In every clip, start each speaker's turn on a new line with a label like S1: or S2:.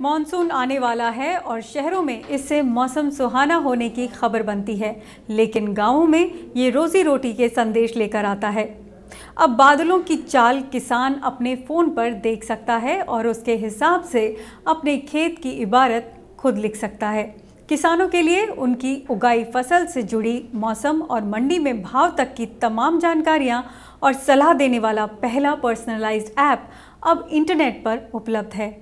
S1: Monsoon आने वाला है और शहरों में इससे मौसम सुहाना होने की खबर बनती है, लेकिन गांवों में ये रोजी रोटी के संदेश लेकर आता है। अब बादलों की चाल किसान अपने फ़ोन पर देख सकता है और उसके हिसाब से अपने खेत की इबारत खुद लिख सकता है। किसानों के लिए उनकी उगाई फसल से जुड़ी मौसम और मंडी में भाव तक की तमाम जानकारियां और सलाह देने वाला पहला पर्सनलाइज्ड ऐप अब इंटरनेट पर उपलब्ध है।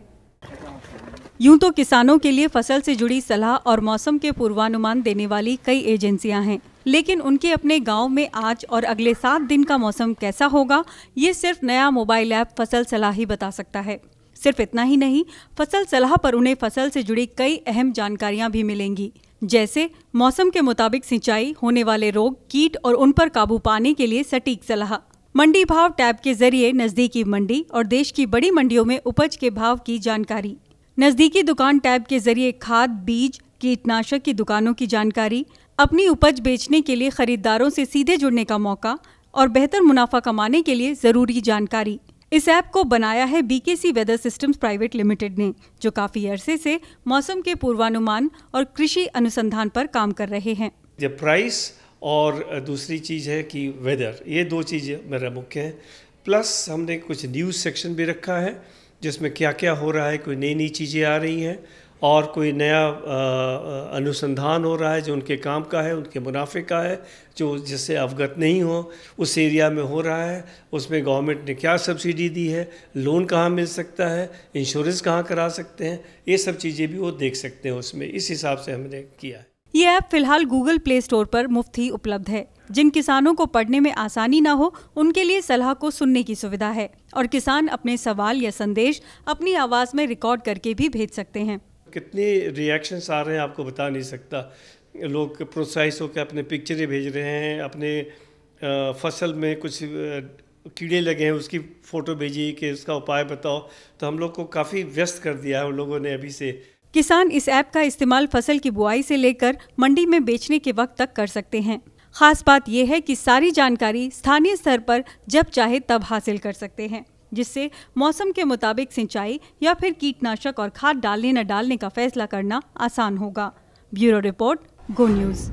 S1: यूं तो किसानों के लिए फसल से जुड़ी सलाह और मौसम के पूर्वानुमान देने वाली कई एजेंसियां हैं, लेकिन उनके अपने गांव में आज और अगले 7 दिन का मौसम कैसा होगा, ये सिर्फ नया मोबाइल ऐप फसल सलाह ही बता सकता है। सिर्फ इतना ही नहीं, फसल सलाह पर उन्हें फसल से जुड़ी कई अहम जानकारियां भी मिलेंगी, जैसे मौसम के मुताबिक सिंचाई, होने वाले रोग, कीट और उन पर काबू पाने के लिए सटीक सलाह, मंडी भाव टैब के जरिए नजदीकी मंडी और देश की बड़ी मंडियों में उपज के भाव की जानकारी, नजदीकी दुकान टैब के जरिए खाद, बीज, कीटनाशक की दुकानों की जानकारी, अपनी उपज बेचने के लिए खरीदारों से सीधे जुड़ने का मौका और बेहतर मुनाफा कमाने के लिए जरूरी जानकारी। इस ऐप को बनाया है BKC weather systems private limited ने, जो काफी अरसे से मौसम के पूर्वानुमान और कृषि अनुसंधान पर काम कर रहे हैं।
S2: जब प्राइस और दूसरी चीज़ है कि वेदर, ये 2 चीज़ें मेरा मुख्य है। प्लस हमने कुछ न्यूज़ सेक्शन भी रखा है जिसमें क्या क्या हो रहा है, कोई नई नई चीज़ें आ रही हैं और कोई नया अनुसंधान हो रहा है जो उनके काम का है, उनके मुनाफे का है, जो जिससे अवगत नहीं हो उस एरिया में हो रहा है, उसमें गवर्नमेंट ने क्या सब्सिडी दी है, लोन कहाँ मिल सकता है, इंश्योरेंस कहाँ करा सकते हैं, ये सब चीज़ें भी वो देख सकते हैं उसमें। इस हिसाब से हमने किया है।
S1: ये ऐप फिलहाल गूगल प्ले स्टोर पर मुफ्त ही उपलब्ध है। जिन किसानों को पढ़ने में आसानी ना हो, उनके लिए सलाह को सुनने की सुविधा है और किसान अपने सवाल या संदेश अपनी आवाज़ में रिकॉर्ड करके भी भेज सकते हैं।
S2: कितने रिएक्शंस आ रहे हैं आपको बता नहीं सकता। लोग प्रोत्साहित होकर अपने पिक्चरें भेज रहे हैं, अपने फसल में कुछ कीड़े लगे हैं उसकी फ़ोटो भेजी कि उसका उपाय बताओ। तो हम लोग को काफ़ी व्यस्त कर दिया है उन लोगों ने अभी से।
S1: किसान इस ऐप का इस्तेमाल फसल की बुआई से लेकर मंडी में बेचने के वक्त तक कर सकते हैं। खास बात यह है कि सारी जानकारी स्थानीय स्तर पर जब चाहे तब हासिल कर सकते हैं, जिससे मौसम के मुताबिक सिंचाई या फिर कीटनाशक और खाद डालने न डालने का फैसला करना आसान होगा। ब्यूरो रिपोर्ट, गो न्यूज़।